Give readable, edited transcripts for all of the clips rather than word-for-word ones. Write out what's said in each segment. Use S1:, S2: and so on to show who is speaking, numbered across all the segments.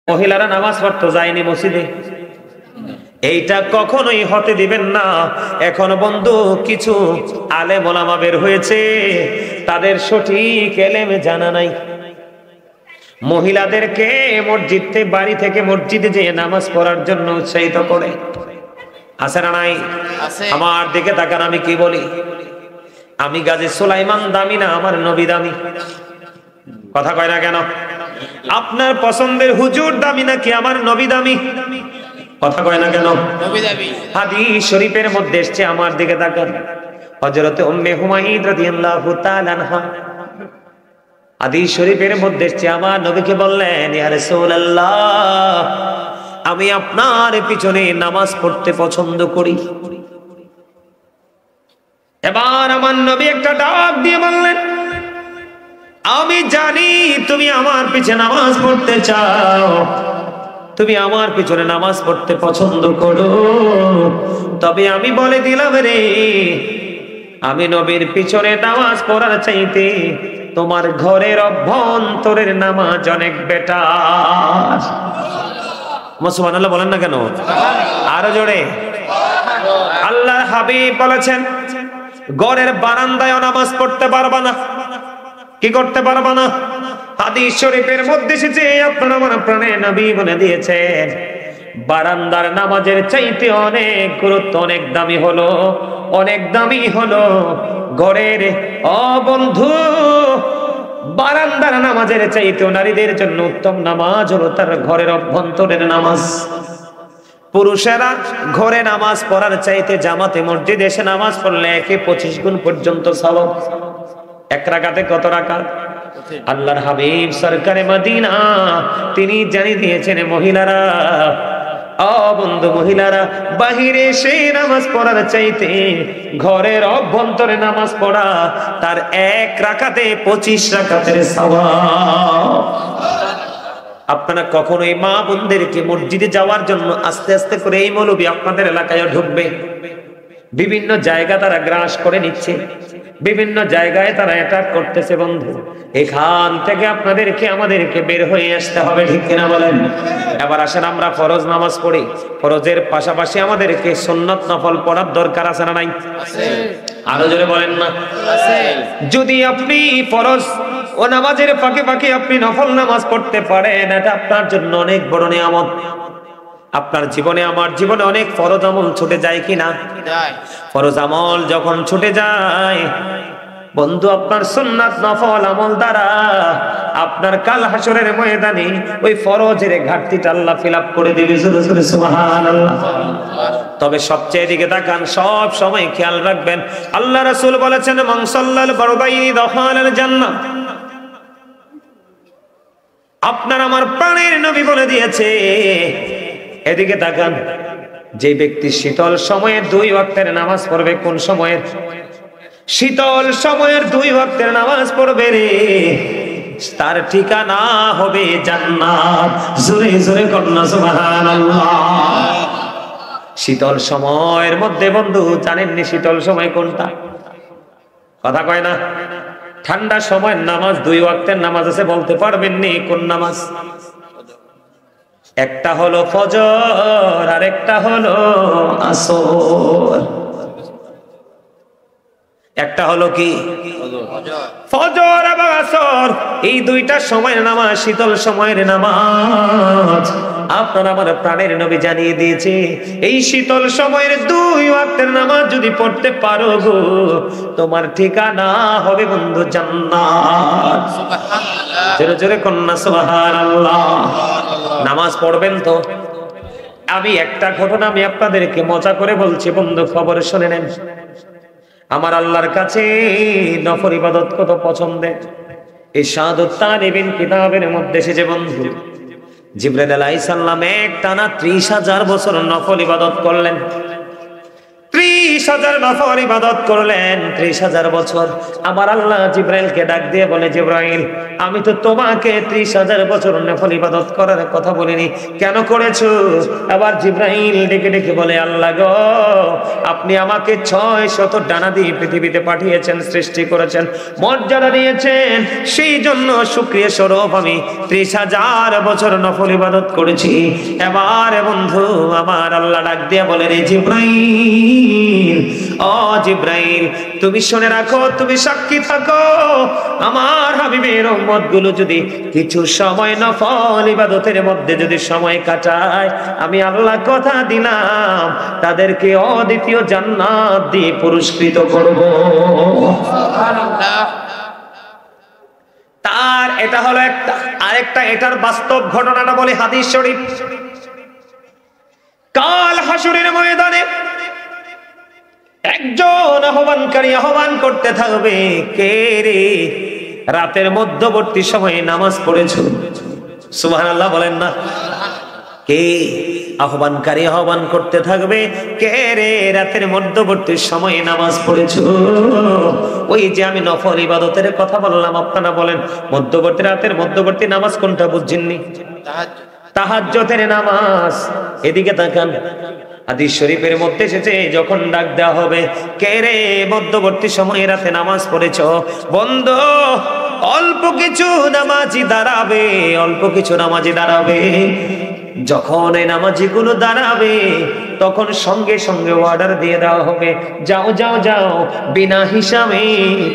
S1: মহিলারা নামাজ পড়তে যায়নি মসজিদে, এইটা কখনোই হতে দিবেন না। এখন বন্ধু কিছু আলেম ওলামা বের হয়েছে, তাদের সঠিক এলেম জানা নাই। মহিলাদেরকে মসজিদে, বাড়ি থেকে মসজিদে যেয়ে নামাজ পড়ার জন্য উৎসাহিত করে। আছে না নাই? আমার দিকে তাকান, আমি কি বলি? আমি গাজী সুলাইমান দামি না, আমার নবী দামি? কথা কয় না কেন? আপনার পছন্দের হুজুর দামি নাকি আমার নবী দামি? কথা কয় না কেন? হাদিস শরীফের মধ্যে এসেছে, আমার দিকে তাকান, হযরত উম্মে হুমাইদ রাদিয়াল্লাহু তাআলা আনহা হাদিস শরীফের মধ্যে এসেছে, আমার নবীকে বললেন, ইয়া রাসূলুল্লাহ, আমি আপনার পিছনে নামাজ পড়তে পছন্দ করি। এবার আমার নবী একটা ডাক দিয়ে বললেন, আমি জানি তুমি আমার পিছনে নামাজ পড়তে চাও, তুমি আমার পিছনে নামাজ পড়তে পছন্দ করো, তবে আমি বলে দিলাম রে, আমি নবীর পিছনে নামাজ পড়ার চাইতে তোমার ঘরের অভ্যন্তরের নামাজ অনেক বেটার। সুবহানাল্লাহ বলেন না কেন? আরো জোরে। আল্লাহর হাবিব বলেছেন, ঘরের বারান্দায় নামাজ পড়তে পারবা না। কি করতে পারবা না? হাদিস শরীফের মধ্যে এসেছে, আপনার আমার প্রাণের নবী বলে দিয়েছেন, বারান্দার নামাজের চাইতে অনেক গুরুত্ব, অনেক দামি হলো, অনেক দামি হলো ঘরের। ও বন্ধু, বারান্দার নামাজের চাইতেও নারীদের জন্য উত্তম নামাজ হলো তার ঘরের অভ্যন্তরের নামাজ। পুরুষেরা ঘরে নামাজ পড়ার চাইতে জামাতে মসজিদে এসে নামাজ পড়লে 25 গুণ পর্যন্ত সওয়াব। এক রাকাতে কত রাকাত? আল্লাহর হাবিব সরকারে মদিনা তিনি জানিয়ে দিয়েছেন, মহিলারা, ও বন্ধু মহিলারা, বাহিরে এসে নামাজ পড়ার চাইতে ঘরের অভ্যন্তরে নামাজ পড়া তার এক রাকাতে 25 রাকাতের সওয়াব। আপনারা কখনোই মা বোনদেরকে মসজিদে যাওয়ার জন্য আস্তে আস্তে করে, এই মৌলবী আপনাদের এলাকায় ঢুকবে, বিভিন্ন জায়গা তারা গ্রাস করে নিচ্ছে, বিভিন্ন জায়গায় তারা অ্যাটাক করতেছে। বন্ধু, এখান থেকে আপনাদেরকে আমাদেরকে বের হয়ে আসতে হবে, ঠিক কিনা বলেন? এবার আসেন আমরা ফরজ নামাজ পড়ি, ফরজের পাশাপাশি আমাদেরকে সুন্নাত নফল পড়ার দরকার আছে না নাই? আরো জোরে বলেন না? যদি আপনি ফরজ ও নামাজের ফাঁকে ফাঁকে আপনি নফল নামাজ পড়তে পারেন, এটা আপনার জন্য অনেক বড় নিয়ামত। আপনার জীবনে, আমার জীবনে অনেক ফরজ আমল ছুটে যায় কিনা? ফরজ আমল যখন ছুটে যায় বন্ধু, আপনার সুন্নাত নফল আমল দ্বারা আপনার কাল হাসরের ময়দানে ওই ফরজের ঘাটতিটা আল্লাহ ফিল আপ করে দিবে। সুবহানাল্লাহ। তবে সবচেয়ে দিকে তাকান, সব সময় খেয়াল রাখবেন, আল্লাহ রাসূল বলেছেন, মান সাল্লাল ফারদাইনি দাখালাল জান্নাহ। আপনার আমার প্রাণের নবী বলে দিয়েছে, এদিকে তাকান, যে ব্যক্তি শীতল সময়ে 2 ওয়াক্তের নামাজ পড়বে, কোন সময়ের? শীতল সময়ের 2 ওয়াক্তের নামাজ পড়বে রে, তার ঠিকানা হবে জান্নাত। জোরে জোরে কন্যা সুবহানাল্লাহ। শীতল সময়ের মধ্যে বন্ধু জানেননি শীতল সময় কোনটা? কথা কয় না? ঠান্ডা সময়ের নামাজ 2 ওয়াক্তের নামাজ আছে, বলতে পারবেন নি কোন নামাজ? একটা হলো ফজর আর একটা হলো আসর। একটা হলো কি? ফজর এবং আসর, এই 2টা সময়ের নামাজ শীতল সময়ের নামাজ। আপনার আমার প্রাণের নবী জানিয়ে দিয়েছে, এই শীতল সময়ের 2 ওয়াক্তের নামাজ যদি পড়তে পারো গো, তোমার ঠিকানা হবে বন্ধু জান্নাত। সুবহানাল্লাহ। জোরে জোরে কন্যা সুবহানাল্লাহ। নামাজ পড়বেন তো? আমি একটা ঘটনা আমি আপনাদেরকে মজা করে বলছি বন্ধু, খবর শুনে নেন। আমার আল্লাহর কাছে নফল ইবাদত কত পছন্দের। এই শাহাদাত তালিবিন কিতাবের মধ্যে এসেছে বন্ধু, জিবরাইল আলাইহিস সালাম একটানা 30,000 বছর নফল ইবাদত করলেন। 30 30,000 নফল ইবাদত করলেন 30,000 বছর। আমার আল্লাহ জিব্রাইলকে ডাক দিয়ে বলে, জিব্রাইল আমি তো তোমাকে 30,000 বছর নফল ইবাদত করার কথা বলিনি, কেন করেছো? আবার জিব্রাইল ডেকে ডেকে বলে, আল্লাহ গো আপনি আমাকে 600 ডানা দিয়ে পৃথিবীতে পাঠিয়েছেন, সৃষ্টি করেছেন, মর্যাদা দিয়েছেন, সেই জন্য শুকরিয়া স্বরূপ আমি 30,000 বছর নফল ইবাদত করেছি। এবার বন্ধু আমার আল্লাহ ডাক দিয়ে বলে, রে জিব্রাইল, ও জিব্রাইল তুমি শুনে রাখো, তুমি সাক্ষী থাকো, আমার হাবিবের উম্মত গুলো যদি কিছু সময় নফল ইবাদতের মধ্যে যদি সময় কাটায়, আমি আল্লাহ কথা দিলাম তাদেরকে অদ্বিতীয় জান্নাত দিয়ে পুরস্কৃত করব। সুবহানাল্লাহ। তার এটা হলো একটা। আরেকটা এটার বাস্তব ঘটনাটা বলে হাদিস শরীফ। কাল হাসরের ময়দানে একজন আহ্বানকারী আহ্বান করতে থাকবে, কে রে রাতের মধ্যবর্তী সময়ে নামাজ পড়েছো? সুবহানাল্লাহ বলেন না। কে আহ্বানকারী আহ্বান করতে থাকবে, কে রে রাতের মধ্যবর্তী সময়ে নামাজ পড়েছো? ওই যে আমি নফল ইবাদতের কথা বললাম, আপনারা বলেন মধ্যবর্তী রাতের মধ্যবর্তী নামাজ কোনটা বুঝছেননি? তাহাজ্জুদের নামাজ। এদিকে তাকান, হাদিস শরীফের মধ্যে এসেছে যখন ডাক দেওয়া হবে, কে রে মধ্যবর্তী সময়ে রাতে নামাজ পড়েছো? বন্ধু অল্প কিছু নামাজি দাঁড়াবে, অল্প কিছু নামাজি দাঁড়াবে। যখন এই নামাজি গুলো দাঁড়াবে তখন সঙ্গে সঙ্গে অর্ডার দিয়ে দেওয়া হবে, যাও যাও যাও, বিনা হিসাবে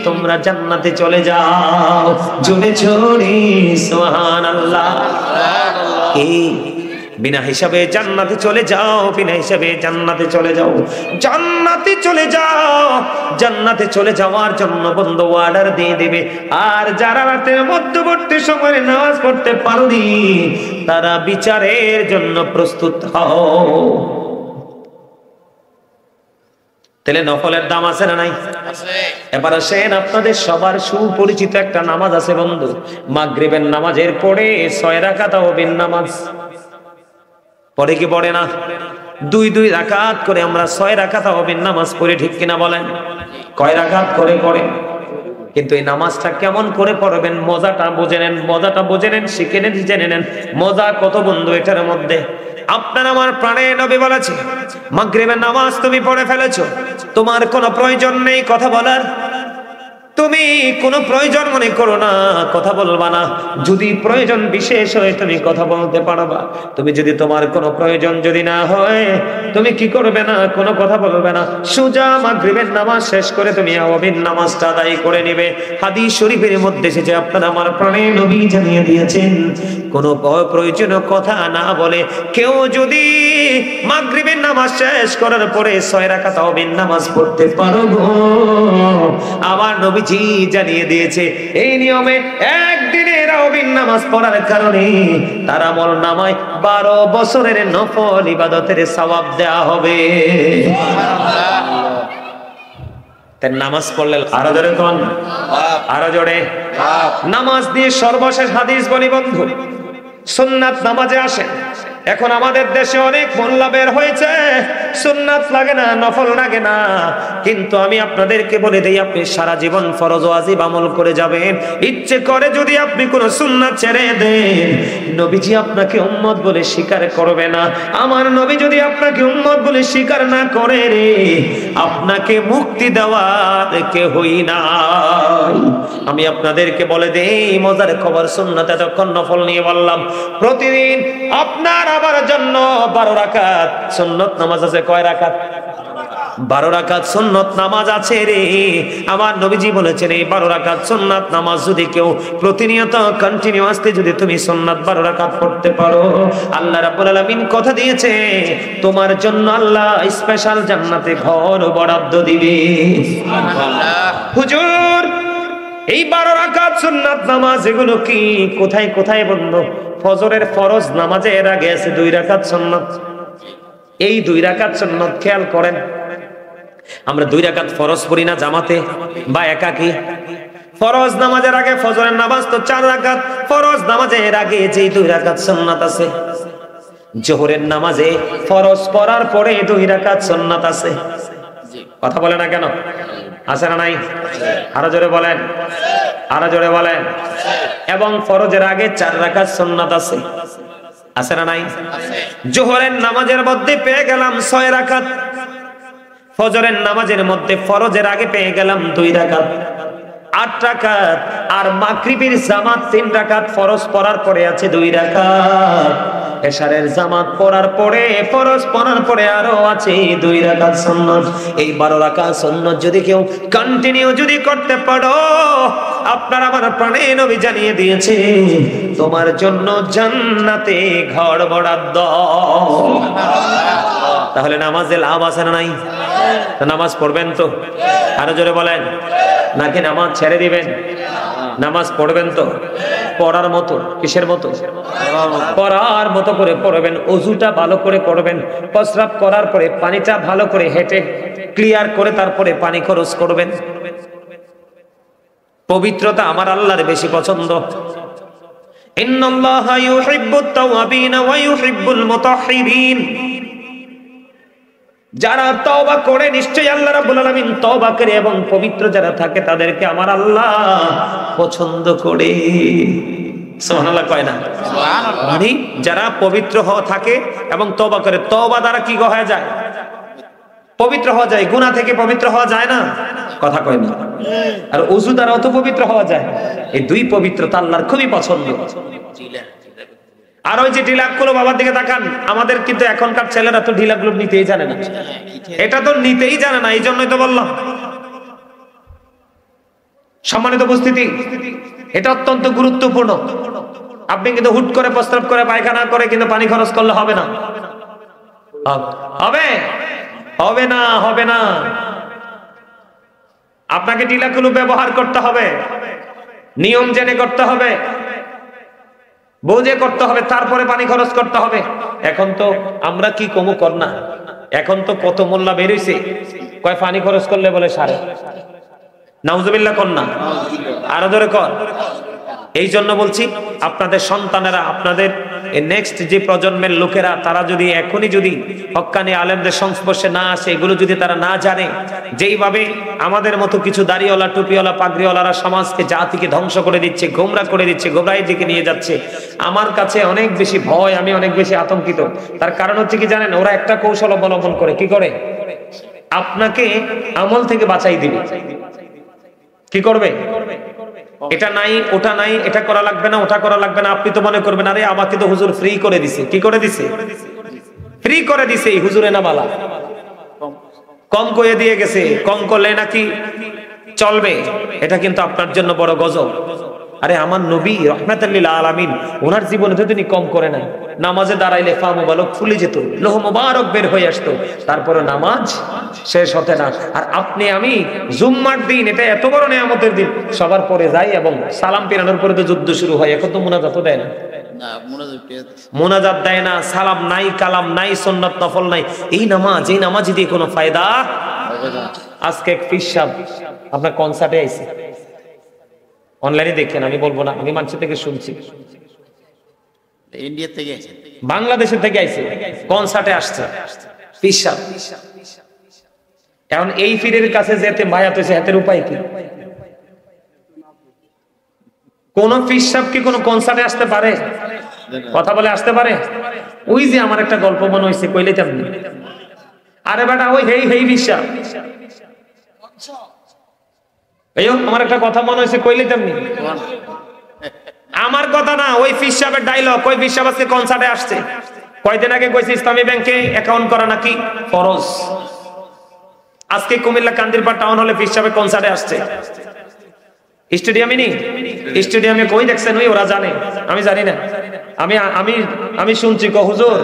S1: তোমরা জান্নাতে চলে যাও। জোরে জোরে সুবহানাল্লাহ। এই বিনা হিসাবে জান্নাতে চলে যাও, বিনা হিসাবে জান্নাতে চলে যাও, জান্নাতে চলে যাও। জান্নাতে চলে যাওয়ার জন্য বন্ধু অর্ডার দিয়ে দেবে। আর যারা রাতের মধ্যবর্তী সময়ে নামাজ পড়তে পারোনি তারা বিচারের জন্য প্রস্তুত হও। তাহলে নফলের দাম আছে না নাই? এবার আসেন, আপনাদের সবার সুপরিচিত একটা নামাজ আছে বন্ধু, মাগরিবের নামাজের পরে 6 রাকাত তাওবিন নামাজ পড়ে কি পড়ে না? 2 রাকাত করে আমরা 6 রাকাত তাওবিন নামাজ পড়ি, ঠিক কিনা বলেন? কয় রাকাত করে পড়ে? কিন্তু এই নামাজটা কেমন করে পড়বেন মজাটা বুঝে নেন, মজাটা বুঝে নেন, শিখে নেন, জেনে নেন মজা কত বন্ধু এটার মধ্যে। আপনার আমার প্রাণের নবী বলেছে, মাগরিবের নামাজ তুমি পড়ে ফেলেছো, তোমার কোনো প্রয়োজন নেই কথা বলার, তুমি কোনো প্রয়োজন মনে করো না, কথা বলবা না। যদি প্রয়োজন বিশেষ হয় তুমি কথা বলতে পারবা। তুমি যদি তোমার কোনো প্রয়োজন যদি না হয় তুমি কি করবে না, কোনো কথা বলবে না। সোজা মাগরিবের নামাজ শেষ করে তুমি তাওবিন নামাজটা আদায় করে নেবে। হাদিস শরীফের মধ্যে এসেছে, আপনারা আমার প্রাণের নবী জানিয়ে দিয়েছেন, কোনো প্রয়োজনীয় কথা না বলে কেউ যদি মাগরিবের নামাজ শেষ করার পরে 6 রাকাত তাওবিন নামাজ পড়তে পারো, আমার নবী জানিয়ে দিয়েছে এই নিয়মে একদিনের তাওবিন নামাজ পড়ার কারণে তার আমল নামায় 12 বছরের নফল ইবাদতের সওয়াব দেয়া হবে। তাই নামাজ পড়লে আরো জোরে কোন, আরো জোরে। নামাজ দিয়ে সর্বশেষ হাদিস বলি বন্ধু, সুন্নাত নামাজে আসে। এখন আমাদের দেশে অনেক মোল্লা বের হয়েছে, সুন্নাত লাগে না, নফল লাগে না, কিন্তু আমি আপনাদেরকে বলে দেই, আপনি সারা জীবন ফরজ ওয়াজিব আমল করে যাবেন, ইচ্ছে করে যদি আপনি কোন সুন্নাত ছেড়ে দেন নবীজি আপনাকে উম্মত বলে স্বীকার করবে না। আমার নবী যদি আপনাকে উম্মত বলে স্বীকার না করে রে, আপনাকে মুক্তি দেওয়ার কেউই নাই। আমি আপনাদেরকে বলে দেই মজার খবর, সুন্নাত এতক্ষণ নফল নিয়ে বললাম, প্রতিদিন আপনার আমার জন্য 12 রাকাত সুন্নত নামাজ আছে। কয় রাকাত? 12 রাকাত সুন্নত নামাজ আছে রে। আমার নবীজি বলেছেন এই 12 রাকাত সুন্নাত নামাজ যদি কেউ প্রতিনিয়ত কন্টিনিউয়াসলি যদি তুমি সুন্নাত 12 রাকাত পড়তে পারো, আল্লাহ রাব্বুল আলামিন কথা দিয়েছে তোমার জন্য আল্লাহ স্পেশাল জান্নাতে ঘর বরাদ্দ দিবে। সুবহানাল্লাহ। হুজুর এই 12 রাকাত সুন্নাত নামাজ এগুলো কি কোথায় কোথায় বন্ধু? ফজরের ফরজ নামাজের আগে আছে 2 রাকাত সুন্নাত। এই 2 রাকাত সুন্নাত খেয়াল করেন, আমরা 2 রাকাত ফরজ পড়ি না জামাতে বা একাকী? ফরজ নামাজের আগে ফজরের নামাজ তো 4 রাকাত, ফরজ নামাজের আগে যে 2 রাকাত সুন্নাত আছে, জোহরের নামাজে ফরজ পড়ার পরে 2 রাকাত সুন্নাত আছে। কথা বলে না কেন? আছে না নাই? আরো জোরে বলেন, আরো জোরে বলেন। এবং ফরজের আগে 4 রাকাত সুন্নাত আছে, আছে না নাই? জোহরের নামাজের মধ্যে পেয়ে গেলাম 6 রাকাত, ফজরের নামাজের মধ্যে ফরজের আগে পেয়ে গেলাম 2 রাকাত, 8 রাকাত। আর মাগরিবের জামাত 3 রাকাত, ফরজ পড়ার পরে আছে 2 রাকাত। এশারের জামাত পড়ার পরে, ফরজ পড়ার পরে আরো আছে 2 রাকাত সুন্নাত। এই 12 রাকাত সুন্নাত যদি কেউ কন্টিনিউ যদি করতে পারো, আপনার আমার প্রাণে নবী জানিয়ে দিয়েছে তোমার জন্য জান্নাতে ঘর বরাদ্দ। তাহলে নামাজে লাভ আছে না নাই? নামাজ পড়বেন তো? আরো জোরে বলেন। নাকি নামাজ ছেড়ে দিবেন? নামাজ পড়বেন তো? পড়ার মতো। কিসের মতো? পড়ার মতো করে পড়বেন। ওযুটা ভালো করে করবেন, প্রস্রাব করার পরে পানিটা ভালো করে হেঁটে ক্লিয়ার করে তারপরে পানি খরচ করবেন। পবিত্রতা আমার আল্লাহর বেশি পছন্দ। ইন্নাল্লাহা ইউহিব্বুত তাওয়াবিন ওয়া ইউহিব্বুল মুতাহহিরিন। যারা তওবা করে নিশ্চয়ই আল্লাহ রাব্বুল আলামিন তওবা করে এবং পবিত্র যারা থাকে তাদেরকে আমার আল্লাহ পছন্দ করে। সুবহানাল্লাহ কয় না? সুবহানাল্লাহ। মানে যারা পবিত্র হওয়া থাকে এবং তওবা করে, তওবা দ্বারা কি হয়ে যায়? পবিত্র হওয়া যায়। গুনাহ থেকে পবিত্র হওয়া যায় না? কথা কয় না। আর ওযু দ্বারাও তো পবিত্র হওয়া যায়। এই 2 পবিত্রতা আল্লাহর খুবই পছন্দ। আর ওই যে ঢিলাগুলো বাবার দিকে তাকান, আমাদের কিন্তু এখনকার ছেলেরা তো ঢিলাগুলো নিতেই জানে না। এটা তো নিতেই জানে না, এই জন্যই তো বললাম। সম্মানিত উপস্থিতি, এটা অত্যন্ত গুরুত্বপূর্ণ। আপনি কিন্তু হুট করে প্রস্রাব করে পায়খানা করে কিন্তু পানি খরচ করলে হবে না। হবে? হবে না, হবে না। আপনাকে ঢিলাগুলো ব্যবহার করতে হবে, নিয়ম জেনে করতে হবে, বুঝে করতে হবে, তারপরে পানি খরচ করতে হবে। এখন তো আমরা কি কমু কর না, এখন তো কত মোল্লা বেরিয়েছে, কয় পানি খরচ করলে বলে 5.5। নাউজুবিল্লাহ কর না, আরো ধরে কর। এই জন্য বলছি আপনাদের সন্তানেরা, আপনাদের নেক্সট যে প্রজন্মের লোকেরা, তারা যদি এখনই যদি হক্কানি আলেমদের সংস্পর্শে না আসে, এগুলো যদি তারা না জানে, যেইভাবে আমাদের মতো কিছু দাড়িওয়ালা টুপিওয়ালা পাগড়িওয়ালারা সমাজকে জাতিকে ধ্বংস করে দিচ্ছে, গোমরা করে দিচ্ছে, গোমরাহির দিকে নিয়ে যাচ্ছে, আমার কাছে অনেক বেশি ভয়, আমি অনেক বেশি আতঙ্কিত। তার কারণ হচ্ছে কি জানেন? ওরা একটা কৌশল অবলম্বন করে। কি করে? আপনাকে আমল থেকে বাঁচাই দিবে। কি করবে? এটা নাই, ওটা নাই, এটা করা লাগবে না, ওটা করা লাগবে না। আপনি তো মনে করবেন আরে আমাকে তো হুজুর ফ্রি করে দিছে। কি করে দিছে? ফ্রি করে দিছে। এই হুজুরে না বালা, কম করে দিয়ে গেছে, কম করলে নাকি চলবে। এটা কিন্তু আপনার জন্য বড় গজব। আরে আমার নবী রাহমাতুল লিল আলামিন, ওনার জীবনে তো তিনি কম করে নাই। নামাজে দাঁড়াইলে পা মোবারক ফুলে যেত, লোহ মোবারক বের হয়ে আসতো, তারপরে নামাজ শেষ হতে না। আর আপনি আমি জুম্মার দিন, এটা এত বড় নিয়ামতের দিন, সবার পরে যাই এবং সালাম পেরানোর পরে তো যুদ্ধ শুরু হয়। এখন তো মুনাজাত দেয় না, মুনাজাত দেয় না, সালাম নাই, কালাম নাই, সুন্নাত নফল নাই। এই নামাজ, এই নামাজি দিয়ে কোনো ফায়দা হবে না। আজকে এক পীর সাহেব আপনার কনসার্টে আইছে, অনলাইনে দেখেন, আমি বলবো না, আমি মানুষের থেকে শুনছি। ইন্ডিয়া থেকে আইছে, বাংলাদেশের থেকে আইছে, কনসার্টে আসছে পীর সাহেব। এখন এই পীরের কাছে যেতে মায়া হইছে, হাতের উপায় কি? কোন পীর সাহেব কি কোন কনসার্টে আসতে পারে? কথা বলে আসতে পারে? ওই যে আমার একটা গল্প মনে হইছে, কইলে তেমনি। আরে বেটা, ওই হেই হেই পীর সাহেব, আমার একটা কথা মনে হয়েছে, কইলে তেমনি। আমার কথা না, ওই পীর সাহেবের ডায়লগ। ওই পীর সাহেব আজকে কনসার্টে আসছে। কয়দিন আগে কইছে ইসলামী ব্যাংকে অ্যাকাউন্ট করা নাকি ফরজ। আজকে কুমিল্লা কান্দিরপাড় টাউন হলে পীর সাহেব কনসার্টে আসছে। স্টেডিয়ামে নি, স্টেডিয়ামে কই দেখছেন? ওই ওরা জানে, আমি জানি না। আমি আমি আমি শুনছি, ক হুজুর,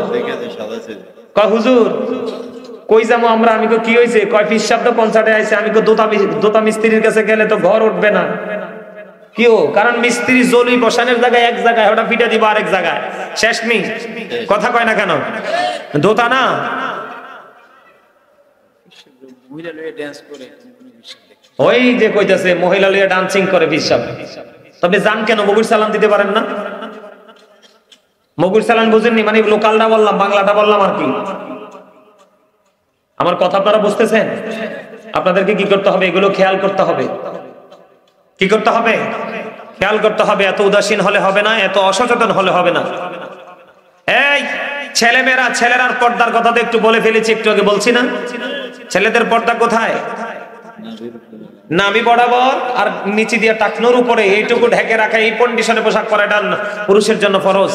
S1: ক হুজুর কই যাবো আমরা? আমি কি হয়েছে? কয় পীর সাহেব তো কনসার্টে আইছে। আমি দোতা মিস্ত্রির কাছে গেলে তো ঘর উঠবে না। কিও? কারণ মিস্ত্রি জলি বসানোর জায়গায় এক জায়গায়, ওটা ফিটা দিব আরেক জায়গায়, শেষ নেই। কথা কয় না কেন? দোতা না, ওই যে কইতাছে মহিলা লইয়া ডান্সিং করে পীর সাহেব। তবে জান কেন মগুর সালাম দিতে পারেন না? মগুর সালাম বুঝেননি? মানে লোকালটা বললাম, বাংলাটা বললাম আর কি। আমার কথা আপনারা বুঝতেছেন? আপনাদেরকে কি করতে হবে? এগুলো খেয়াল করতে হবে। কি করতে হবে? খেয়াল করতে হবে। এত উদাসীন হলে হবে না, এত অসচেতন হলে হবে না। এই ছেলেরার পর্দার কথা তো একটু বলে ফেলেছি, একটু আগে বলছি না? ছেলেদের পর্দা কোথায়? নাভি বরাবর আর নিচে দিয়ে টাকনোর উপরে এইটুকু ঢেকে রাখা, এই কন্ডিশনে পোশাক পরাটা পুরুষের জন্য ফরজ।